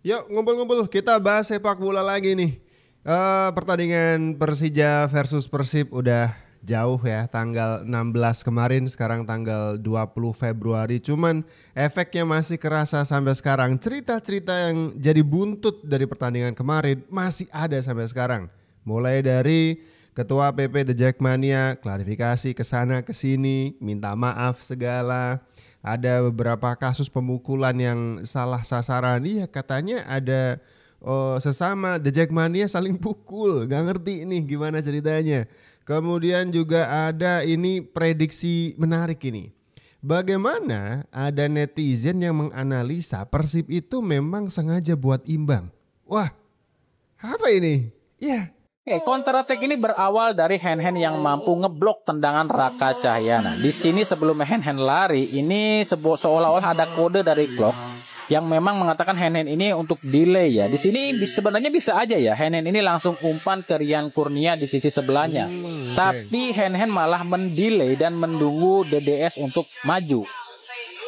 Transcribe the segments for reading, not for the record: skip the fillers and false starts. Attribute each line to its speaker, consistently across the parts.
Speaker 1: Yuk ngumpul-ngumpul kita bahas sepak bola lagi nih. Pertandingan Persija versus Persib udah jauh ya, tanggal 16 kemarin, sekarang tanggal 20 Februari. Cuman efeknya masih kerasa sampai sekarang. Cerita-cerita yang jadi buntut dari pertandingan kemarin masih ada sampai sekarang. Mulai dari Ketua PP The Jackmania klarifikasi ke sana ke sini, minta maaf segala. Ada beberapa kasus pemukulan yang salah sasaran. Iya, katanya ada sesama The Jackmania saling pukul. Gak ngerti nih gimana ceritanya. Kemudian juga ada ini prediksi menarik ini. Bagaimana ada netizen yang menganalisa Persib itu memang sengaja buat imbang. Wah, apa ini? Ya,
Speaker 2: Counter attack ini berawal dari hand-hand yang mampu ngeblok tendangan Raka Cahyana. Di sini sebelum hand-hand lari, ini seolah-olah ada kode dari Klopp yang memang mengatakan hand-hand ini untuk delay ya. Di sini sebenarnya bisa aja ya hand-hand ini langsung umpan ke Rian Kurnia di sisi sebelahnya. Tapi hand-hand malah mendelay dan menunggu DDS untuk maju.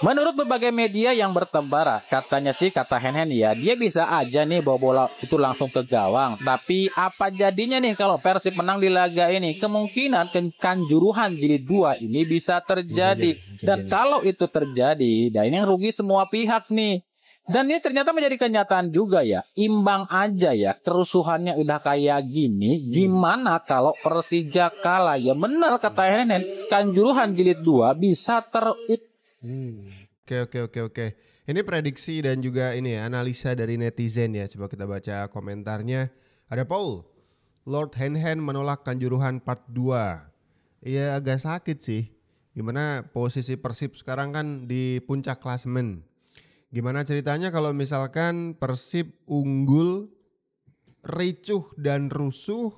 Speaker 2: Menurut berbagai media yang bertebar, katanya sih kata Hen ya, dia bisa aja nih bawa bola itu langsung ke gawang. Tapi apa jadinya nih kalau Persib menang di laga ini? Kemungkinan Kanjuruhan jilid 2 ini bisa terjadi. Dan kalau itu terjadi, dan ini yang rugi semua pihak nih. Dan ini ternyata menjadi kenyataan juga ya. Imbang aja ya, kerusuhannya udah kayak gini. Gimana kalau Persija kalah? Ya benar kata Hen, Kanjuruhan jilid 2 bisa
Speaker 1: Oke. Ini prediksi dan juga ini ya, analisa dari netizen ya. Coba kita baca komentarnya. Ada Paul, Lord Hen menolak Kanjuruhan part 2. Iya agak sakit sih. Gimana posisi Persib sekarang kan di puncak klasemen. Gimana ceritanya kalau misalkan Persib unggul, ricuh dan rusuh,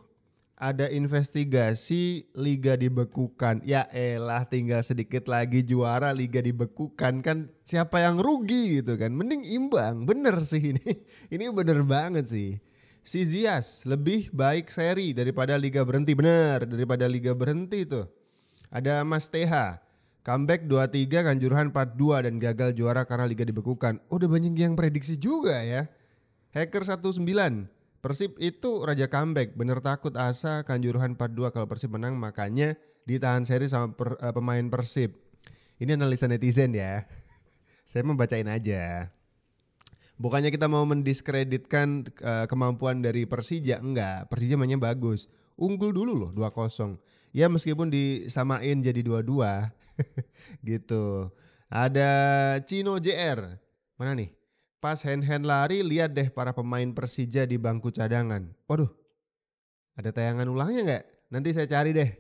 Speaker 1: ada investigasi liga dibekukan. Ya elah, tinggal sedikit lagi juara liga dibekukan, kan siapa yang rugi gitu kan. Mending imbang. Bener sih ini. Ini bener banget sih. Si Zias lebih baik seri daripada liga berhenti. Bener, daripada liga berhenti tuh. Ada Mas TH, comeback 2-3 Kanjuruhan 4-2 dan gagal juara karena liga dibekukan. Udah banyak yang prediksi juga ya. Hacker 19, Persib itu raja comeback, bener takut asa Kanjuruhan 4-2 kalau Persib menang, makanya ditahan seri sama pemain Persib. Ini analisa netizen ya. Saya membacain aja. Bukannya kita mau mendiskreditkan kemampuan dari Persija, enggak. Persija mainnya bagus. Unggul dulu loh 2-0. Ya meskipun disamain jadi 2-2 gitu. Ada Cino JR. Mana nih? Pas hand lari, lihat deh para pemain Persija di bangku cadangan. Waduh, ada tayangan ulangnya nggak? Nanti saya cari deh.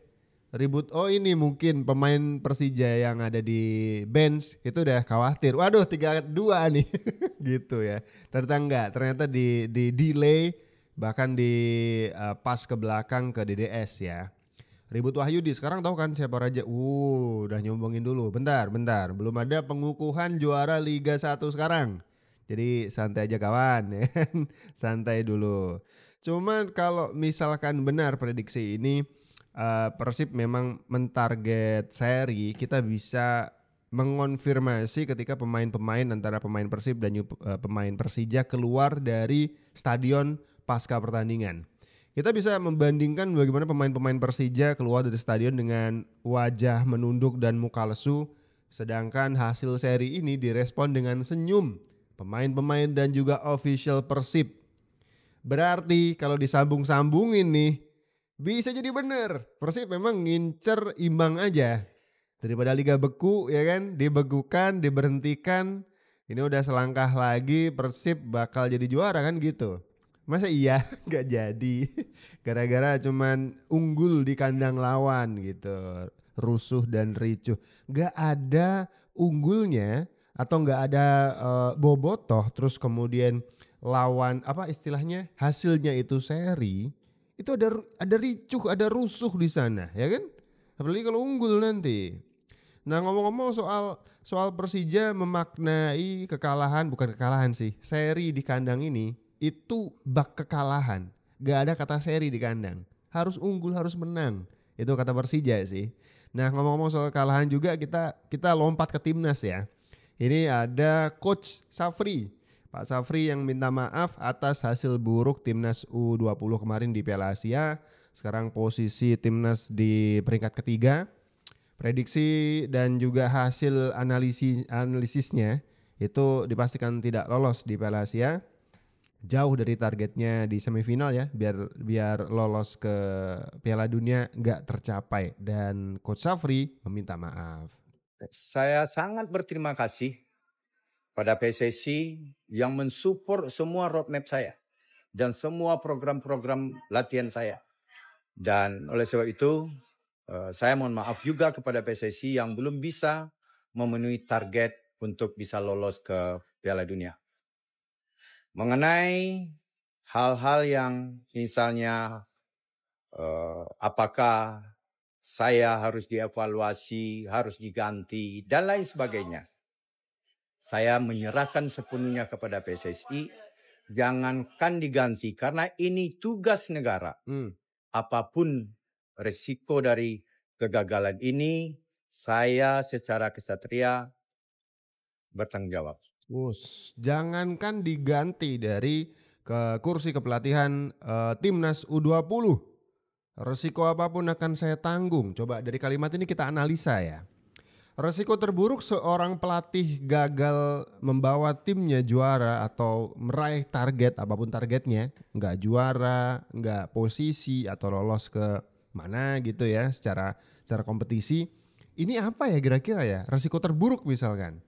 Speaker 1: Ribut, oh ini mungkin pemain Persija yang ada di bench itu udah khawatir. Waduh 3-2 nih gitu ya. Ternyata enggak, ternyata di delay bahkan di pas ke belakang ke DDS ya. Ribut Wahyudi, sekarang tahu kan siapa raja? Udah nyombongin dulu. Bentar, belum ada pengukuhan juara Liga 1 sekarang. Jadi santai aja kawan ya. Santai dulu. Cuman kalau misalkan benar prediksi ini Persib memang mentarget seri, kita bisa mengonfirmasi ketika pemain-pemain antara pemain Persib dan pemain Persija keluar dari stadion pasca pertandingan. Kita bisa membandingkan bagaimana pemain-pemain Persija keluar dari stadion dengan wajah menunduk dan muka lesu, sedangkan hasil seri ini direspon dengan senyum pemain-pemain dan juga official Persib. Berarti kalau disambung-sambungin nih, bisa jadi bener. Persib memang ngincer imbang aja. Daripada liga beku ya kan, dibekukan, diberhentikan. Ini udah selangkah lagi Persib bakal jadi juara kan gitu. Masa iya gak jadi. Gara-gara cuman unggul di kandang lawan gitu. Rusuh dan ricuh. Gak ada unggulnya atau nggak ada bobotoh terus kemudian lawan apa istilahnya hasilnya itu seri, itu ada ricuh, ada rusuh di sana ya kan, apalagi kalau unggul nanti. Nah ngomong-ngomong soal Persija memaknai kekalahan, bukan kekalahan sih, seri di kandang ini itu bak kekalahan, gak ada kata seri di kandang, harus unggul, harus menang, itu kata Persija sih. Nah ngomong-ngomong soal kekalahan juga kita lompat ke timnas ya. Ini ada Coach Safri. Pak Safri yang minta maaf atas hasil buruk timnas U20 kemarin di Piala Asia. Sekarang posisi timnas di peringkat ketiga. Prediksi dan juga hasil analisisnya itu dipastikan tidak lolos di Piala Asia. Jauh dari targetnya di semifinal ya, biar lolos ke Piala Dunia nggak tercapai, dan Coach Safri meminta maaf.
Speaker 3: Saya sangat berterima kasih pada PSSI yang mensupport semua roadmap saya dan semua program-program latihan saya. Dan oleh sebab itu saya mohon maaf juga kepada PSSI yang belum bisa memenuhi target untuk bisa lolos ke Piala Dunia. Mengenai hal-hal yang misalnya apakah saya harus dievaluasi, harus diganti, dan lain sebagainya. Saya menyerahkan sepenuhnya kepada PSSI, jangankan diganti karena ini tugas negara. Apapun resiko dari kegagalan ini, saya secara kesatria bertanggung jawab.
Speaker 1: Jangankan diganti dari kursi kepelatihan timnas U20, resiko apapun akan saya tanggung. Coba dari kalimat ini kita analisa ya. Resiko terburuk seorang pelatih gagal membawa timnya juara atau meraih target apapun targetnya, nggak juara, nggak posisi atau lolos ke mana gitu ya secara kompetisi. Ini apa ya kira-kira ya? Resiko terburuk misalkan.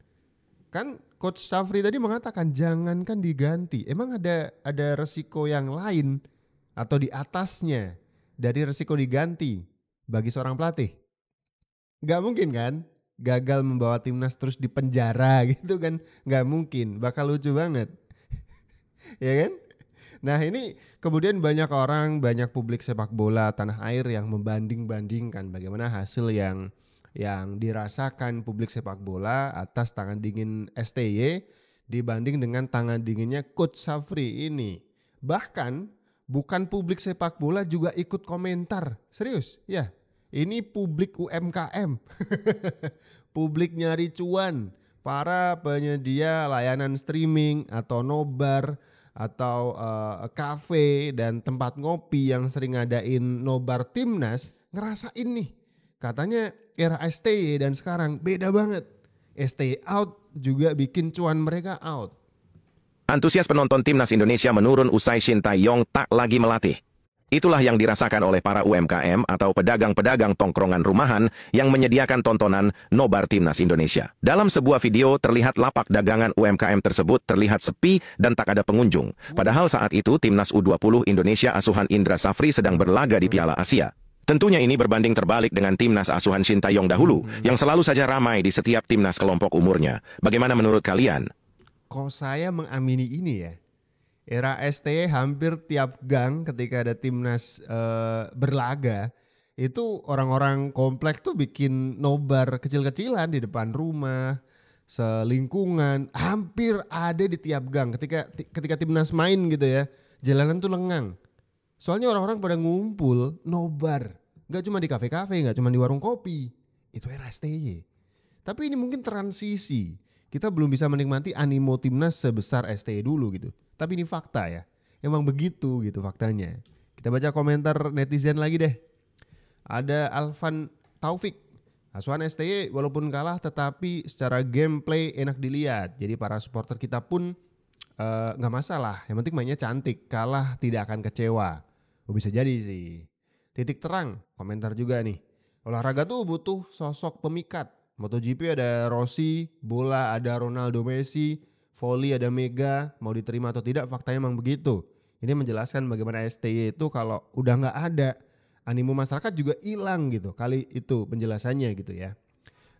Speaker 1: Kan Coach Safri tadi mengatakan jangankan diganti. Emang ada resiko yang lain atau di atasnya dari resiko diganti bagi seorang pelatih? Nggak mungkin kan? Gagal membawa timnas terus di penjara gitu kan, nggak mungkin, bakal lucu banget. Ya kan? Nah ini kemudian banyak publik sepak bola tanah air yang membanding-bandingkan bagaimana hasil yang dirasakan publik sepak bola atas tangan dingin STY dibanding dengan tangan dinginnya Coach Safri ini. Bahkan bukan publik sepak bola juga ikut komentar, serius ya. Ini publik UMKM, publik nyari cuan, para penyedia layanan streaming atau nobar atau kafe dan tempat ngopi yang sering ngadain nobar timnas ngerasain nih. Katanya era STY dan sekarang beda banget. STY out juga bikin cuan mereka out.
Speaker 4: Antusias penonton timnas Indonesia menurun usai Shin Tae-yong tak lagi melatih. Itulah yang dirasakan oleh para UMKM atau pedagang-pedagang tongkrongan rumahan yang menyediakan tontonan nobar timnas Indonesia. Dalam sebuah video terlihat lapak dagangan UMKM tersebut terlihat sepi dan tak ada pengunjung. Padahal saat itu timnas U20 Indonesia asuhan Indra Safri sedang berlaga di Piala Asia. Tentunya ini berbanding terbalik dengan timnas asuhan Shin Tae-yong dahulu yang selalu saja ramai di setiap timnas kelompok umurnya. Bagaimana menurut kalian?
Speaker 1: Kok saya mengamini ini ya? Era STY hampir tiap gang ketika ada timnas berlaga, itu orang-orang komplek tuh bikin nobar kecil-kecilan di depan rumah, selingkungan, hampir ada di tiap gang ketika timnas main gitu ya. Jalanan tuh lengang. Soalnya orang-orang pada ngumpul nobar, nggak cuma di kafe-kafe, nggak cuma di warung kopi. Itu era STY. Tapi ini mungkin transisi. Kita belum bisa menikmati animo timnas sebesar STY dulu gitu. Tapi ini fakta ya. Emang begitu gitu faktanya. Kita baca komentar netizen lagi deh. Ada Alvan Taufik. Asuhan STY walaupun kalah tetapi secara gameplay enak dilihat. Jadi para supporter kita pun gak masalah. Yang penting mainnya cantik. Kalah tidak akan kecewa. Bisa jadi sih. Titik terang. Komentar juga nih. Olahraga tuh butuh sosok pemikat. MotoGP ada Rossi. Bola ada Ronaldo Messi. Volley ada Mega, mau diterima atau tidak faktanya memang begitu. Ini menjelaskan bagaimana STY itu kalau udah gak ada, animo masyarakat juga hilang gitu. Kali itu penjelasannya gitu ya.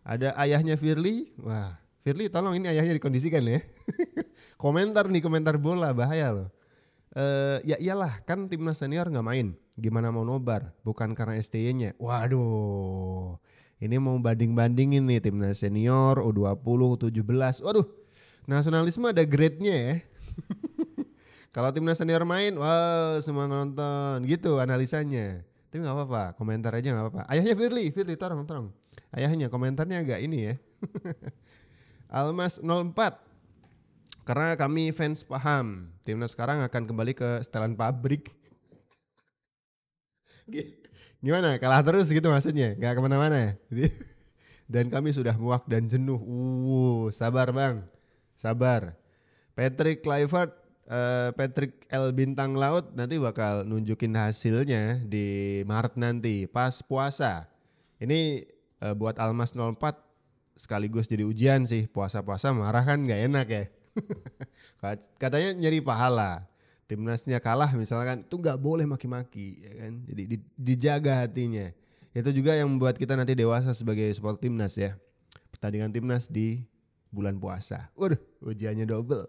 Speaker 1: Ada ayahnya Firly, wah Firly tolong ini ayahnya dikondisikan ya. Komentar bola bahaya loh. Ya iyalah kan timnas senior gak main, gimana mau nobar, bukan karena STY-nya. Waduh, ini mau banding-bandingin nih timnas senior, U20, U17, waduh. Nasionalisme ada grade-nya ya. Kalau timnas senior main, wah semua nonton gitu analisanya. Tapi gak apa-apa, komentar aja gak apa-apa. Ayahnya Firly tolong. Ayahnya komentarnya agak ini ya. Almas 04. Karena kami fans paham, timnas sekarang akan kembali ke setelan pabrik. Gimana? Kalah terus gitu maksudnya? Gak kemana-mana? Dan kami sudah muak dan jenuh. Sabar bang, sabar. Patrick Kluivert, Patrick L Bintang Laut nanti bakal nunjukin hasilnya di Maret nanti pas puasa. Ini buat Almas 04 sekaligus jadi ujian sih. Puasa-puasa marah kan gak enak ya. Katanya nyeri pahala. Timnasnya kalah misalkan tuh nggak boleh maki-maki ya kan. Jadi dijaga hatinya. Itu juga yang membuat kita nanti dewasa sebagai supporter timnas ya. Pertandingan timnas di bulan puasa. Waduh, ujiannya double.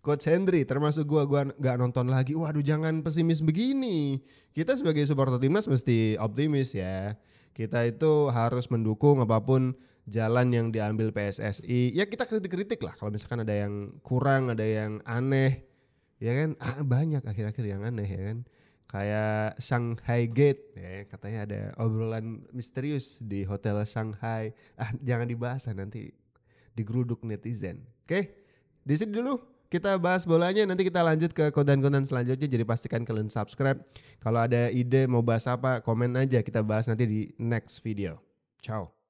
Speaker 1: Coach Hendry termasuk gua nggak nonton lagi. Waduh, jangan pesimis begini. Kita sebagai supporter timnas mesti optimis ya. Kita itu harus mendukung apapun jalan yang diambil PSSI. Ya kita kritik-kritik lah kalau misalkan ada yang kurang, ada yang aneh. Ya kan banyak akhir-akhir yang aneh ya kan. Kayak Shanghai Gate ya, katanya ada obrolan misterius di hotel Shanghai. Jangan dibahas lah, nanti digeruduk netizen. Oke, di sini dulu kita bahas bolanya, nanti kita lanjut ke konten-konten selanjutnya. Jadi pastikan kalian subscribe. Kalau ada ide mau bahas apa, komen aja, kita bahas nanti di next video. Ciao.